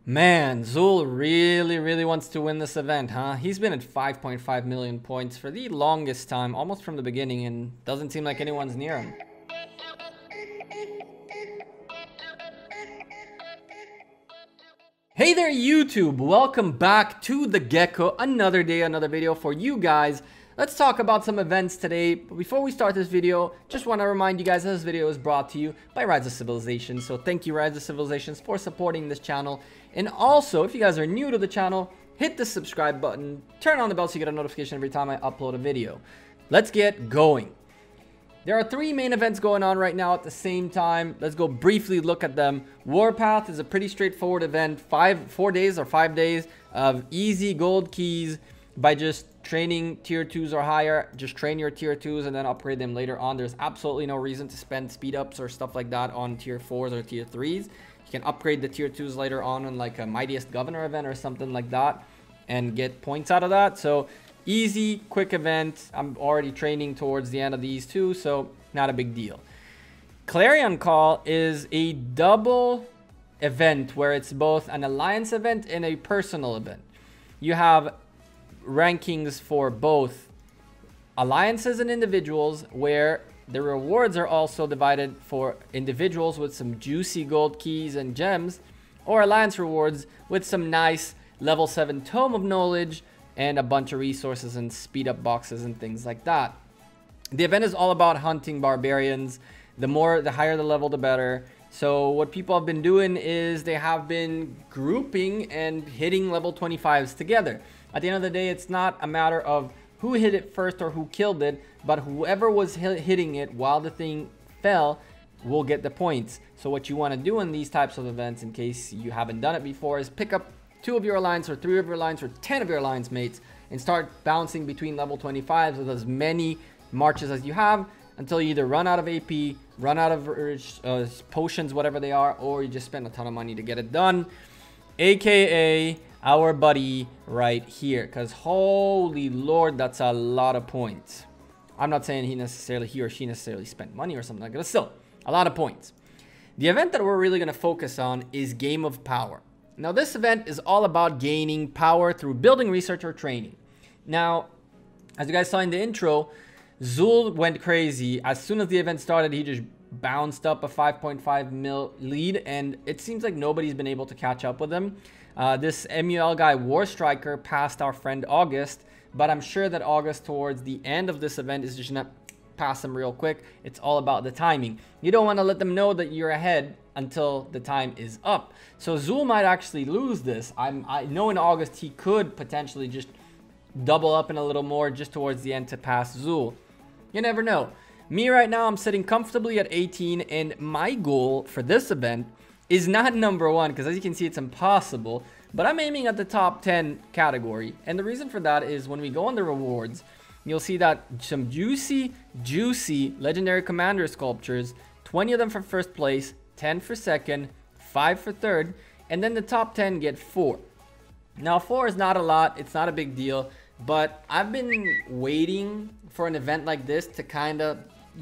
Man, Zul really wants to win this event, huh? He's been at 5.5 million points for the longest time, almost from the beginning, and doesn't seem like anyone's near him. Hey there, YouTube! Welcome back to the Gekko. Another day, another video for you guys. Let's talk about some events today. But before we start this video, just want to remind you guys that this video is brought to you by Rise of Civilizations. So thank you, Rise of Civilizations, for supporting this channel. And also, if you guys are new to the channel, hit the subscribe button, turn on the bell so you get a notification every time I upload a video. Let's get going. There are three main events going on right now at the same time. Let's go briefly look at them. Warpath is a pretty straightforward event. 4 days or 5 days of easy gold keys by just training tier 2s or higher. Just train your tier 2s and then upgrade them later on. There's absolutely no reason to spend speed ups or stuff like that on tier 4s or tier 3s. You can upgrade the tier 2s later on like a Mightiest Governor event or something like that and get points out of that. So easy, quick event. I'm already training towards the end of these two, so not a big deal. Clarion Call is a double event where it's both an alliance event and a personal event. You have rankings for both alliances and individuals, where the rewards are also divided for individuals with some juicy gold keys and gems, or alliance rewards with some nice level 7 Tome of Knowledge and a bunch of resources and speed up boxes and things like that. The event is all about hunting barbarians. The higher the level, the better. So what people have been doing is they have been grouping and hitting level 25s together. At the end of the day, it's not a matter of who hit it first or who killed it, but whoever was hitting it while the thing fell will get the points. So what you want to do in these types of events, in case you haven't done it before, is pick up 2 of your alliance or 3 of your alliance or 10 of your alliance mates and start bouncing between level 25s with as many marches as you have until you either run out of AP, run out of potions, whatever they are, or you just spend a ton of money to get it done, aka our buddy right here. Because holy lord, that's a lot of points. I'm not saying he or she necessarily spent money or something like that, but still a lot of points. The event that we're really going to focus on is Game of Power. Now, this event is all about gaining power through building, research, or training. Now, as you guys saw in the intro, Zul went crazy. As soon as the event started, he just bounced up a 5.5 mil lead, and it seems like nobody's been able to catch up with him. This MUL guy, War Striker, passed our friend August, but I'm sure that August, towards the end of this event, is just gonna pass him real quick. It's all about the timing. You don't want to let them know that you're ahead until the time is up. So Zul might actually lose this. I know in August he could potentially just double up in a little more just towards the end to pass Zul. You never know. Me right now, I'm sitting comfortably at 18, and my goal for this event is not number 1, because as you can see, it's impossible, but I'm aiming at the top 10 category. And the reason for that is when we go on the rewards, you'll see that some juicy legendary commander sculptures, 20 of them for first place, 10 for second, 5 for third, and then the top 10 get 4. Now 4 is not a lot, it's not a big deal, but I've been waiting for an event like this to kind of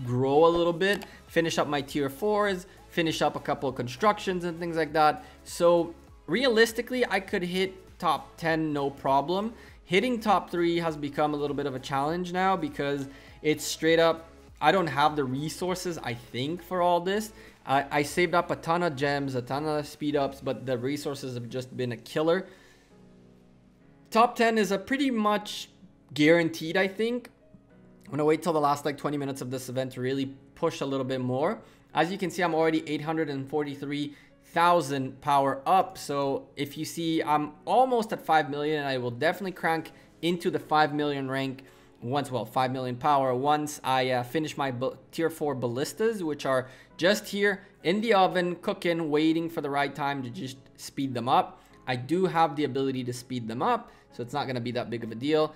grow a little bit, finish up my tier 4s, finish up a couple of constructions and things like that. So realistically, I could hit top 10 no problem. Hitting top 3 has become a little bit of a challenge now because it's straight up, I don't have the resources, I think, for all this. I saved up a ton of gems, a ton of speed ups, but the resources have just been a killer. Top 10 is a pretty much guaranteed, I think. I'm gonna wait till the last like 20 minutes of this event to really push a little bit more. As you can see, I'm already 843,000 power up. So if you see, I'm almost at 5 million, and I will definitely crank into the 5 million rank once, well, 5 million power once I finish my tier 4 ballistas, which are just here in the oven cooking, waiting for the right time to just speed them up. I do have the ability to speed them up, so it's not going to be that big of a deal.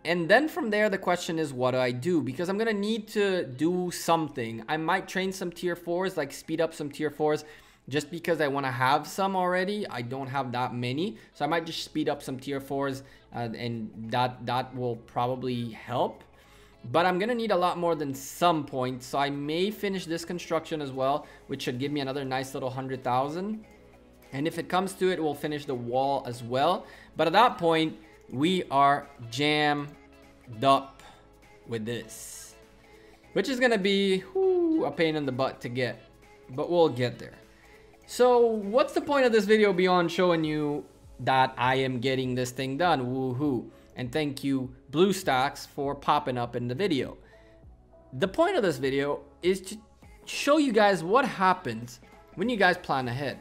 And then from there, the question is, what do I do? Because I'm going to need to do something. I might train some tier 4s, like speed up some tier 4s, just because I want to have some already. I don't have that many, so I might just speed up some tier 4s, and that will probably help. But I'm gonna need a lot more than some points, so I may finish this construction as well, which should give me another nice little 100,000. And if it comes to it, we'll finish the wall as well. But at that point, we are jammed up with this, which is gonna be a pain in the butt to get, but we'll get there. So what's the point of this video beyond showing you that I am getting this thing done? Woohoo. And thank you BlueStacks for popping up in the video. The point of this video is to show you guys what happens when you guys plan ahead.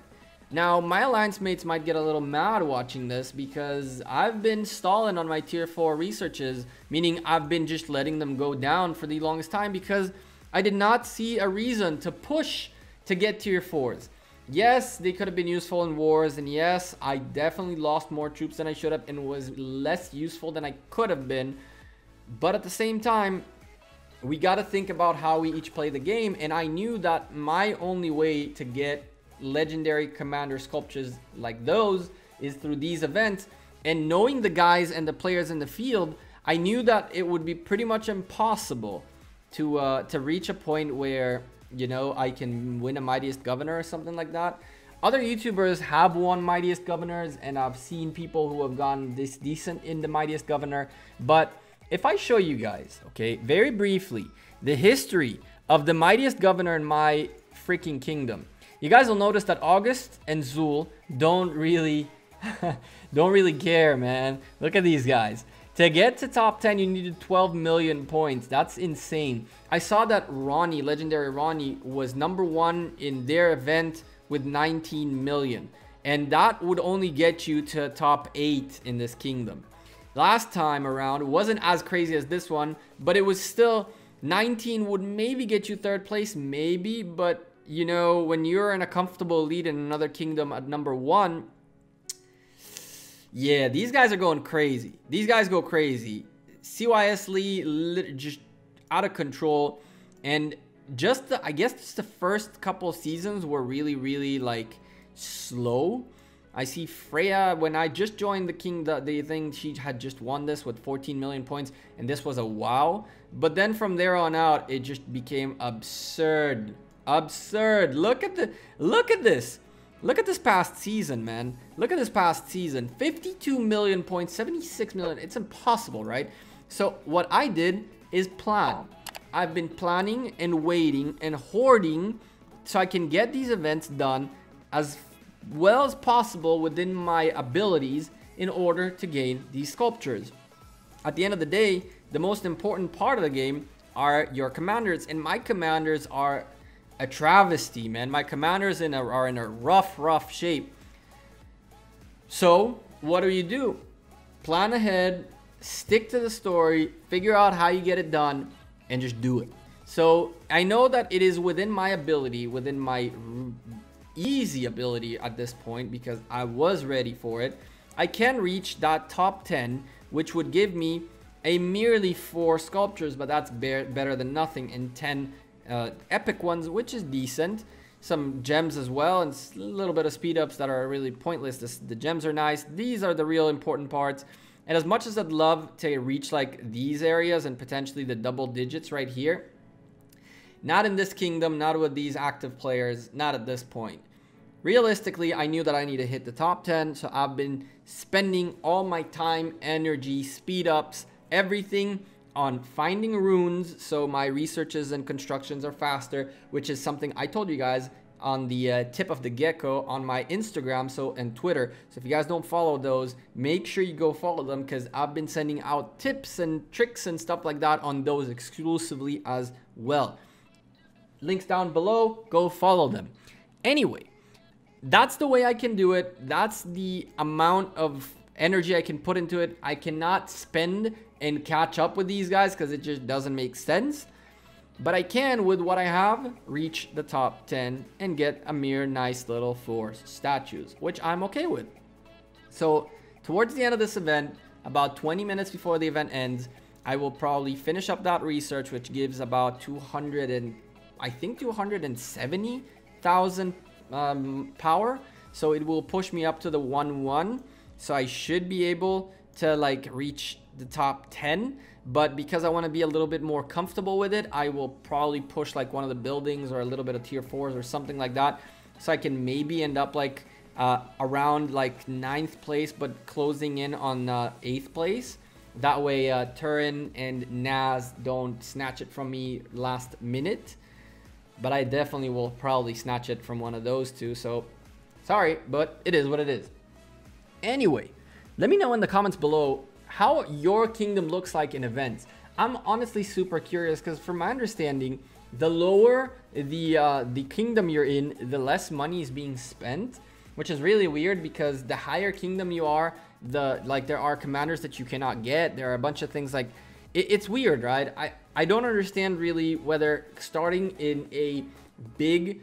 Now, my alliance mates might get a little mad watching this because I've been stalling on my tier 4 researches, meaning I've been just letting them go down for the longest time because I did not see a reason to push to get tier 4s. Yes, they could have been useful in wars, and yes, I definitely lost more troops than I should have and was less useful than I could have been. But at the same time, we got to think about how we each play the game, and I knew that my only way to get legendary commander sculptures like those is through these events. And knowing the guys and the players in the field, I knew that it would be pretty much impossible to reach a point where, you know, I can win a Mightiest Governor or something like that. Other YouTubers have won Mightiest Governors, and I've seen people who have gone this decent in the Mightiest Governor. But if I show you guys, okay, very briefly, the history of the Mightiest Governor in my freaking kingdom, you guys will notice that August and Zul don't really care, man. Look at these guys. To get to top 10, you needed 12 million points. That's insane. I saw that Ronnie, legendary Ronnie, was #1 in their event with 19 million. And that would only get you to top 8 in this kingdom. Last time around, it wasn't as crazy as this one, but it was still 19 would maybe get you 3rd place, maybe, but you know, when you're in a comfortable lead in another kingdom at #1, yeah, these guys are going crazy. These guys go crazy. CYS Lee just out of control, and just I guess just the first couple seasons were really like slow. I see Freya, when I just joined the thing, she had just won this with 14 million points, and this was a wow. But then from there on out, it just became absurd. Absurd. Look at this. Look at this past season, man. Look at this past season. 52 million points, 76 million. It's impossible, right? So what I did is plan. I've been planning and waiting and hoarding so I can get these events done as well as possible within my abilities in order to gain these sculptures. At the end of the day, the most important part of the game are your commanders, and my commanders are a travesty, man. My commanders are in a rough shape. So what do? Plan ahead, stick to the story, figure out how you get it done, and just do it. So I know that it is within my ability, within my easy ability at this point, because I was ready for it. I can reach that top 10, which would give me a merely 4 sculptures, but that's better than nothing, and 10 epic ones, which is decent. Some gems as well, and a little bit of speed ups that are really pointless. The gems are nice. These are the real important parts. And as much as I'd love to reach like these areas and potentially the double digits right here, not in this kingdom, not with these active players, not at this point. Realistically, I knew that I need to hit the top 10, so I've been spending all my time, energy, speed ups, everything on finding runes, so my researches and constructions are faster, which is something I told you guys on the tip of the Gekko on my Instagram and Twitter. So if you guys don't follow those, make sure you go follow them, because I've been sending out tips and tricks and stuff like that on those exclusively as well. Links down below, go follow them. Anyway, that's the way I can do it. That's the amount of energy I can put into it. I cannot spend and catch up with these guys because it just doesn't make sense. But I can, with what I have, reach the top 10 and get a mere nice little 4 statues, which I'm okay with. So towards the end of this event, about 20 minutes before the event ends, I will probably finish up that research, which gives about 270,000 power. So it will push me up to the 1-1. So I should be able to like reach the top 10, but because I want to be a little bit more comfortable with it, I will probably push like one of the buildings or a little bit of tier 4s or something like that, so I can maybe end up like around like 9th place, but closing in on 8th place. That way Turin and Naz don't snatch it from me last minute. But I definitely will probably snatch it from one of those two. So sorry, but it is what it is. Anyway, let me know in the comments below how your kingdom looks like in events. I'm honestly super curious because from my understanding, the lower the kingdom you're in, the less money is being spent, which is really weird because the higher kingdom you are, there are commanders that you cannot get. There are a bunch of things like it's weird, right? I don't understand really whether starting in a big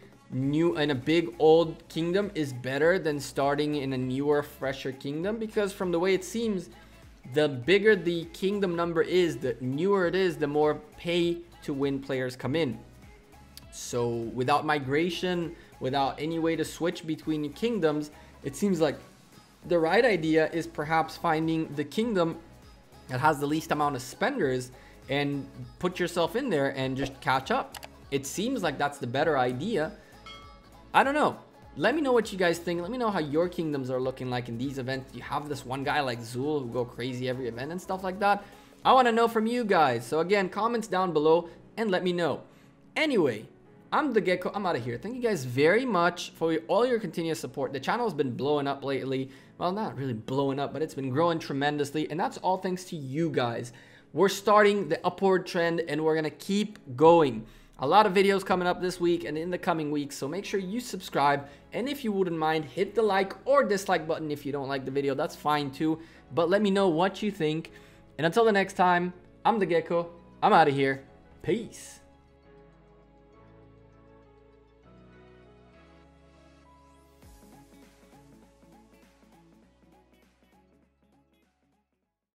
old kingdom is better than starting in a newer, fresher kingdom, because from the way it seems, the bigger the kingdom number is, the newer it is, the more pay to win players come in. So without migration, without any way to switch between kingdoms, it seems like the right idea is perhaps finding the kingdom that has the least amount of spenders and put yourself in there and just catch up. It seems like that's the better idea. I don't know. Let me know what you guys think. Let me know how your kingdoms are looking like in these events. You have this one guy like Zul who go crazy every event and stuff like that. I want to know from you guys. So again, comments down below and let me know. Anyway, I'm the Gekko. I'm out of here. Thank you guys very much for all your continuous support. The channel has been blowing up lately. Well, not really blowing up, but it's been growing tremendously. And that's all thanks to you guys. We're starting the upward trend and we're going to keep going. A lot of videos coming up this week and in the coming weeks, so make sure you subscribe, and if you wouldn't mind, hit the like or dislike button if you don't like the video. That's fine too, but let me know what you think. And until the next time, I'm the Gekko. I'm out of here. Peace.